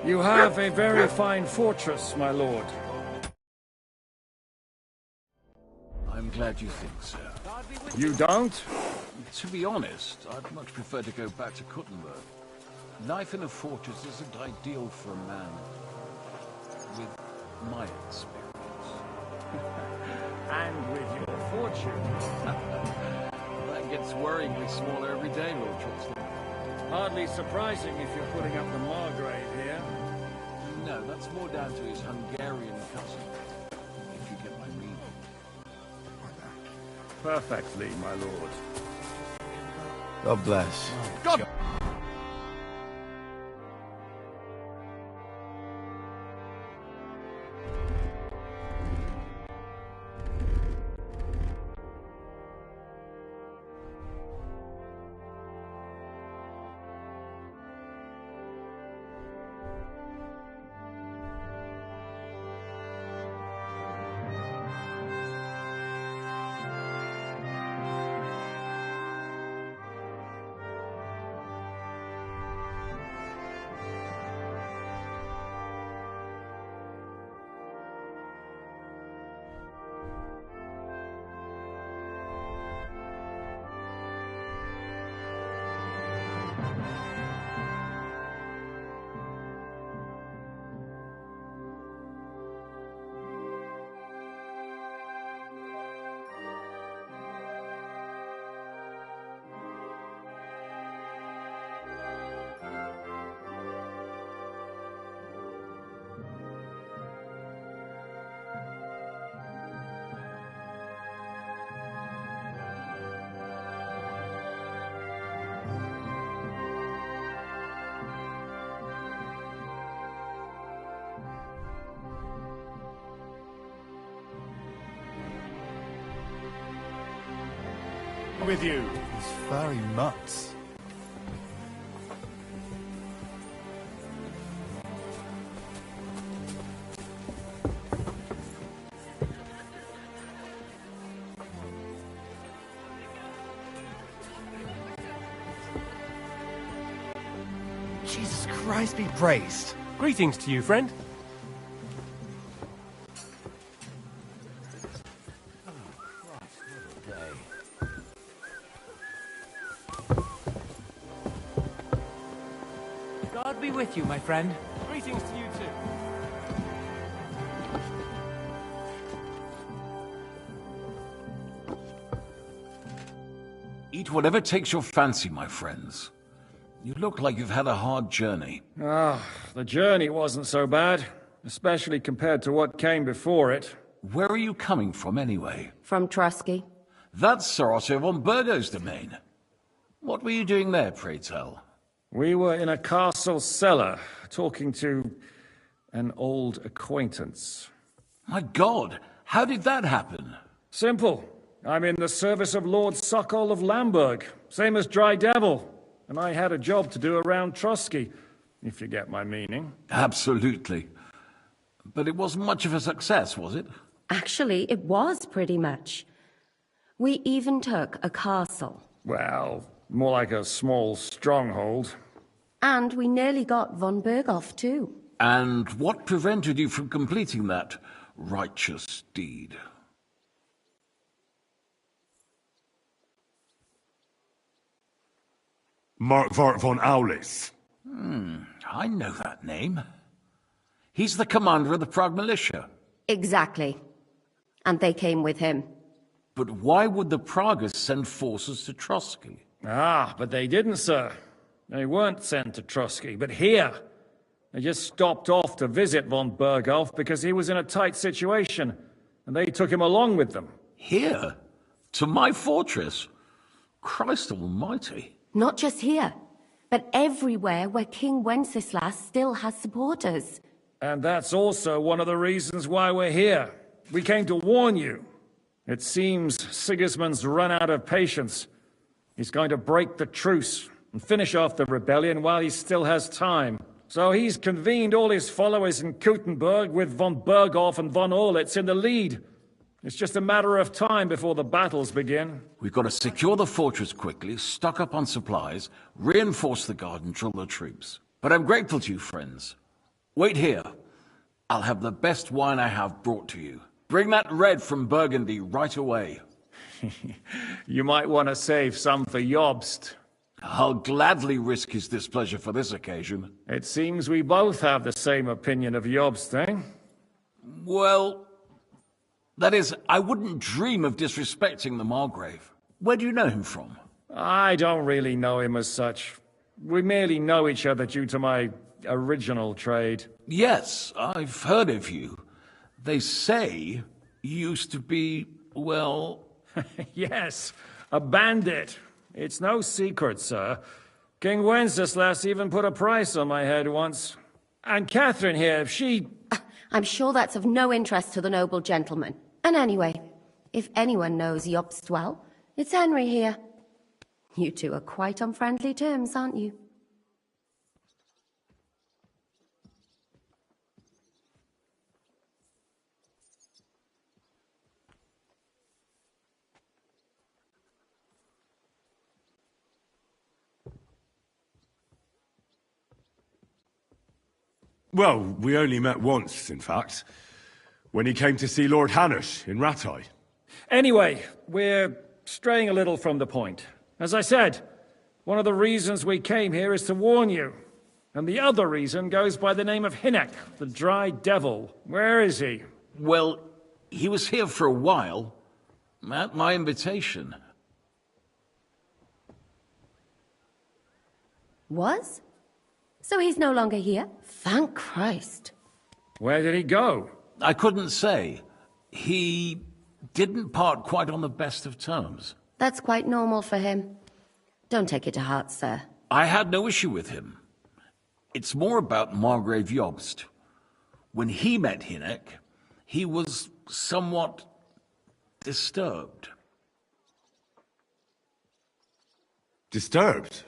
You have a very fine fortress, my lord. I'm glad you think so. You don't? To be honest, I'd much prefer to go back to Kuttenberg. Life in a fortress isn't ideal for a man with my experience. And with your fortune. That gets worryingly smaller every day, Lord Trostland. Hardly surprising if you're putting up the Margrave here. No, that's more down to his Hungarian cousin, if you get my meaning. Perfectly, my lord. God bless. God! With you. These furry mutts. Jesus Christ be praised. Greetings to you, friend. God be with you, my friend. Greetings to you too. Eat whatever takes your fancy, my friends. You look like you've had a hard journey. The journey wasn't so bad, especially compared to what came before it. Where are you coming from, anyway? From Trusky. That's Sir Otto von Burgo's domain. What were you doing there, pray tell? We were in a castle cellar, talking to an old acquaintance. My God, how did that happen? Simple. I'm in the service of Lord Sokol of Lamberg, same as Dry Devil, and I had a job to do around Trusky, if you get my meaning. Absolutely. But it wasn't much of a success, was it? Actually, it was pretty much. We even took a castle. Well, more like a small stronghold. And we nearly got von Berghoff, too. And what prevented you from completing that righteous deed? Markvart von Aulis. I know that name. He's the commander of the Prague militia. Exactly. And they came with him. But why would the Praguers send forces to Trusky? But they didn't, sir. They weren't sent to Trusky, but here. They just stopped off to visit von Berghoff because he was in a tight situation, and they took him along with them. Here? To my fortress? Christ almighty. Not just here, but everywhere where King Wenceslas still has supporters. And that's also one of the reasons why we're here. We came to warn you. It seems Sigismund's run out of patience. He's going to break the truce and finish off the rebellion while he still has time. So he's convened all his followers in Kuttenberg with von Berghoff and von Orlitz in the lead. It's just a matter of time before the battles begin. We've got to secure the fortress quickly, stock up on supplies, reinforce the guard and drill the troops. But I'm grateful to you, friends. Wait here. I'll have the best wine I have brought to you. Bring that red from Burgundy right away. You might want to save some for Jobst. I'll gladly risk his displeasure for this occasion. It seems we both have the same opinion of Jobst, eh? Well, that is, I wouldn't dream of disrespecting the Margrave. Where do you know him from? I don't really know him as such. We merely know each other due to my original trade. Yes, I've heard of you. They say you used to be, well... Yes, a bandit. It's no secret, sir. King Wenceslas even put a price on my head once. And Catherine here, she... I'm sure that's of no interest to the noble gentleman. And anyway, if anyone knows Jobst well, it's Henry here. You two are quite on friendly terms, aren't you? Well, we only met once, in fact. When he came to see Lord Hanush in Rattay. Anyway, we're straying a little from the point. As I said, one of the reasons we came here is to warn you. And the other reason goes by the name of Hynek, the Dry Devil. Where is he? Well, he was here for a while, at my invitation. Was? So he's no longer here? Thank Christ. Where did he go? I couldn't say. He didn't part quite on the best of terms. That's quite normal for him. Don't take it to heart, sir. I had no issue with him. It's more about Margrave Jobst. When he met Hynek, he was somewhat disturbed. Disturbed?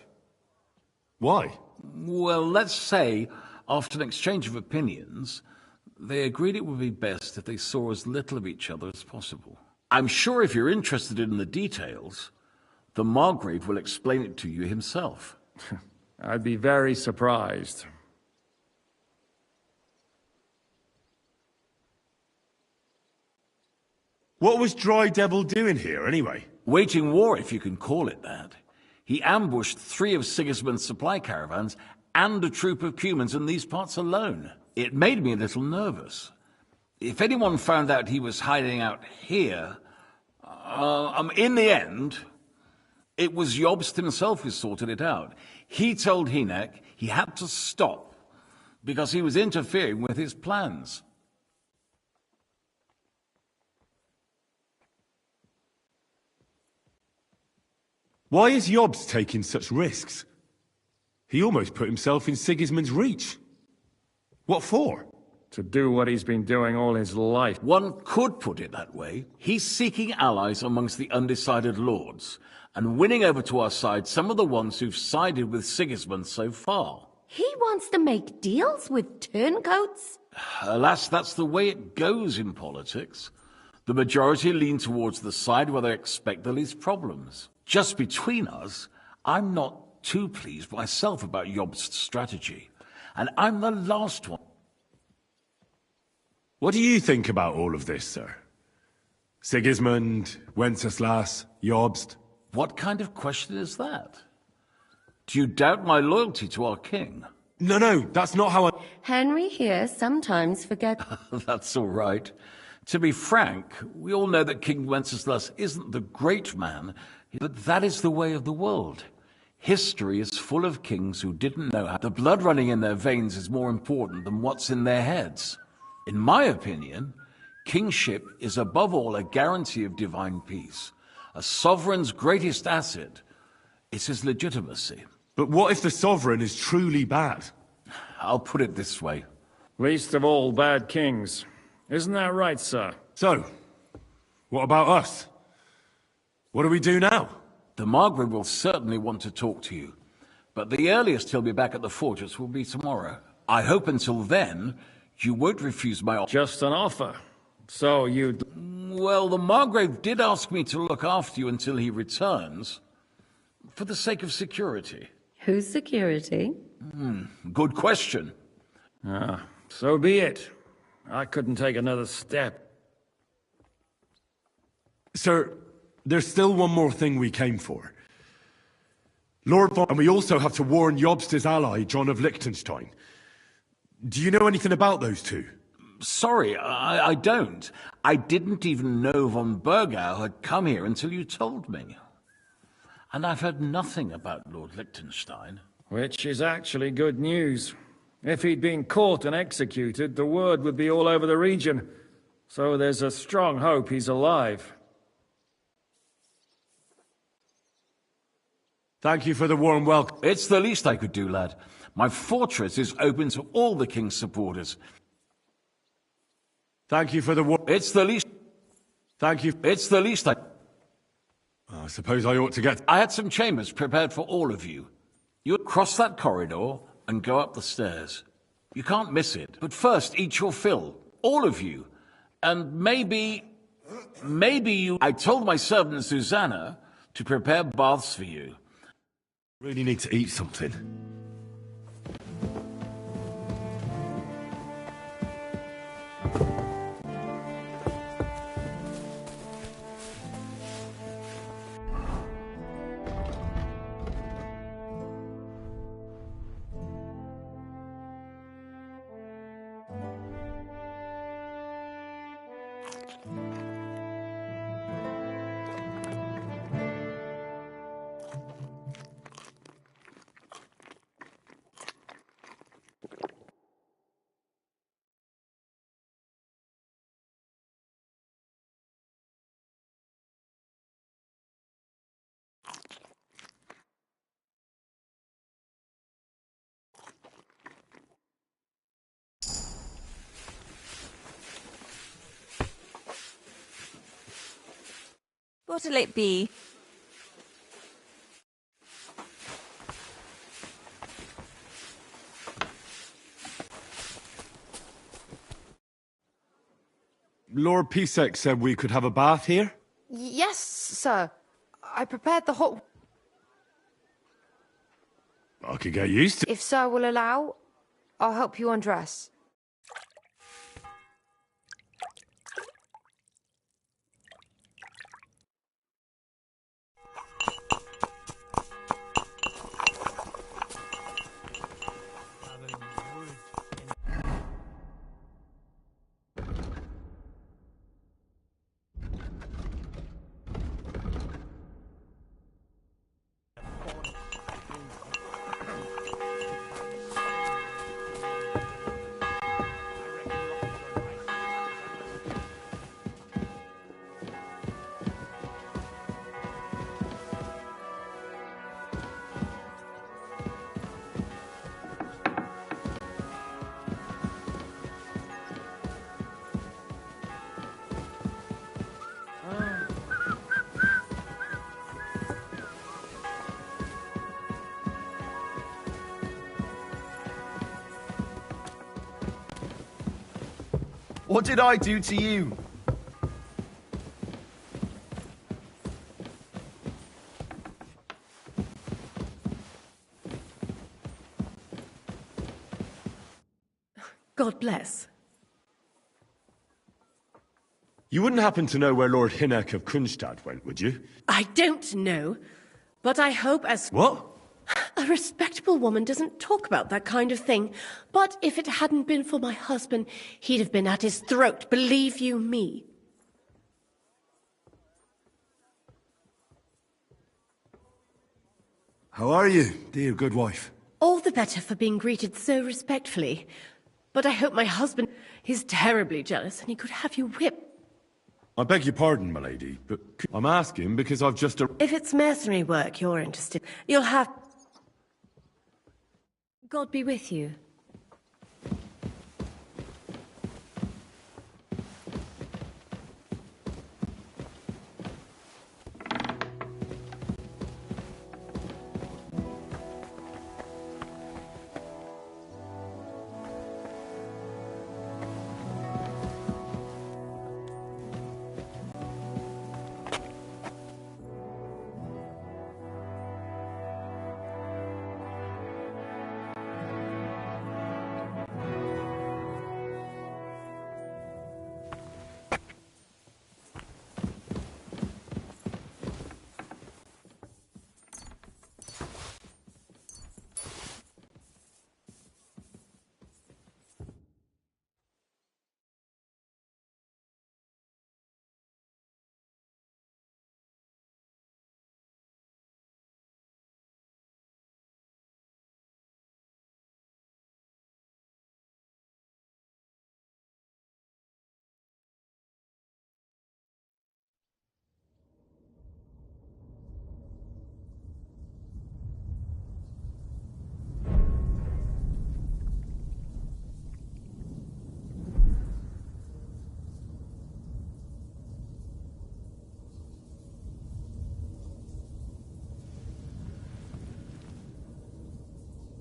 Why? Well, let's say, after an exchange of opinions, they agreed it would be best if they saw as little of each other as possible. I'm sure if you're interested in the details, the Margrave will explain it to you himself. I'd be very surprised. What was Dry Devil doing here, anyway? Waging war, if you can call it that. He ambushed 3 of Sigismund's supply caravans and a troop of Cumans in these parts alone. It made me a little nervous. If anyone found out he was hiding out here, in the end, it was Jobst himself who sorted it out. He told Hynek he had to stop because he was interfering with his plans. Why is Jobst taking such risks? He almost put himself in Sigismund's reach. What for? To do what he's been doing all his life. One could put it that way. He's seeking allies amongst the undecided lords, and winning over to our side some of the ones who've sided with Sigismund so far. He wants to make deals with turncoats? Alas, that's the way it goes in politics. The majority lean towards the side where they expect the least problems. Just between us, I'm not too pleased myself about Jobst's strategy, and I'm the last one. What do you think about all of this, sir? Sigismund, Wenceslas, Jobst? What kind of question is that? Do you doubt my loyalty to our king? No, that's not how I... Henry here sometimes forgets. That's all right. To be frank, we all know that King Wenceslas isn't the great man, but that is the way of the world. History is full of kings who didn't know how the blood running in their veins is more important than what's in their heads. In my opinion, kingship is above all a guarantee of divine peace. A sovereign's greatest asset is his legitimacy. But what if the sovereign is truly bad? I'll put it this way. Least of all bad kings. Isn't that right, sir? So, what about us? What do we do now? The Margrave will certainly want to talk to you, but the earliest he'll be back at the fortress will be tomorrow. I hope until then, you won't refuse my offer. Just an offer. So you'd... Well, the Margrave did ask me to look after you until he returns, for the sake of security. Whose security? Good question. So be it. I couldn't take another step. Sir, there's still one more thing we came for. Lord Von, and we also have to warn Jobst's ally, John of Liechtenstein. Do you know anything about those two? Sorry, I don't. I didn't even know von Burgau had come here until you told me. And I've heard nothing about Lord Liechtenstein. Which is actually good news. If he'd been caught and executed, the word would be all over the region. So there's a strong hope he's alive. Thank you for the warm welcome. It's the least I could do, lad. My fortress is open to all the king's supporters. Thank you for the warm... It's the least... Thank you. It's the least I... I suppose I ought to get... I had some chambers prepared for all of you. You cross that corridor and go up the stairs. You can't miss it. But first, eat your fill. All of you. And maybe you... I told my servant Susanna to prepare baths for you. Really need to eat something. What'll it be? Lord Pisek said we could have a bath here? Yes, sir. I prepared the hot... I could get used to... If sir will allow, I'll help you undress. What did I do to you? God bless. You wouldn't happen to know where Lord Hinnek of Kronstadt went, would you? I don't know, but I hope as... What? A respectable woman doesn't talk about that kind of thing. But if it hadn't been for my husband, he'd have been at his throat, believe you me. How are you, dear good wife? All the better for being greeted so respectfully. But I hope my husband is terribly jealous and he could have you whipped. I beg your pardon, my lady, but I'm asking because I've just... If it's mercenary work you're interested, you'll have... God be with you.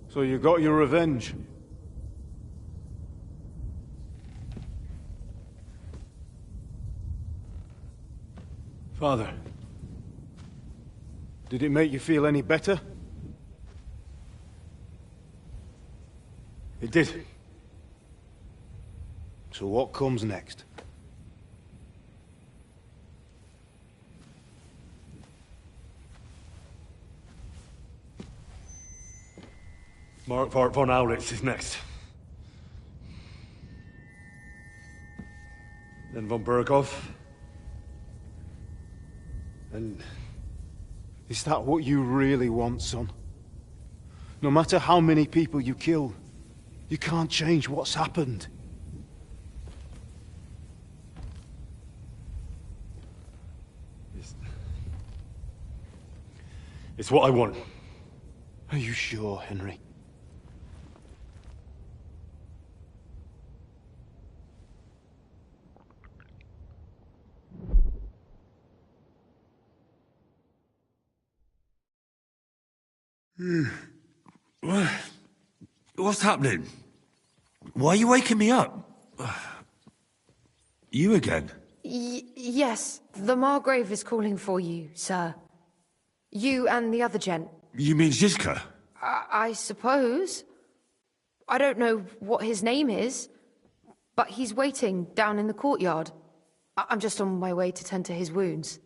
So you got your revenge? Father, did it make you feel any better? It did. So what comes next? Mark von Aulitz is next. Then von Berghoff. And is that what you really want, son? No matter how many people you kill, you can't change what's happened. It's what I want. Are you sure, Henry? What's happening? Why are you waking me up? You again? Yes, the Margrave is calling for you, sir. You and the other gent. You mean Ziska? I suppose. I don't know what his name is, but he's waiting down in the courtyard. I'm just on my way to tend to his wounds.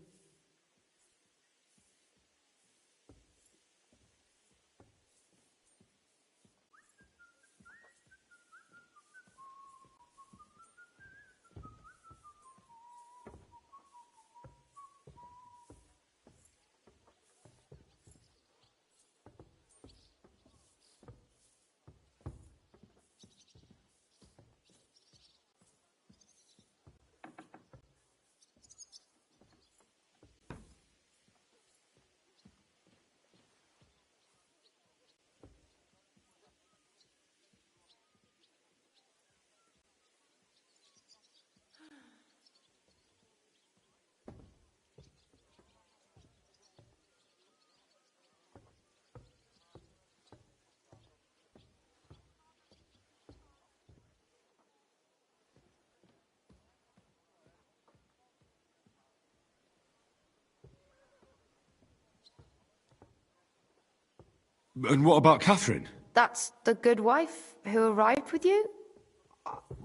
And what about Catherine? That's the good wife who arrived with you?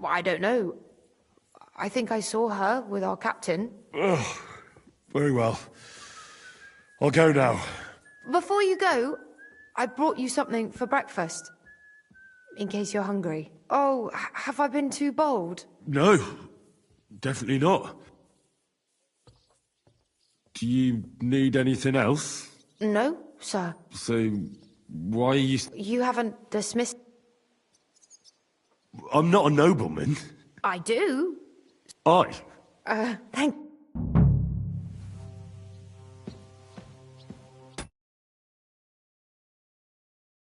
I don't know. I think I saw her with our captain. Oh, very well. I'll go now. Before you go, I brought you something for breakfast. In case you're hungry. Oh, have I been too bold? No, definitely not. Do you need anything else? No, sir. So, why are you... You haven't dismissed... I'm not a nobleman. I do. I? Thank...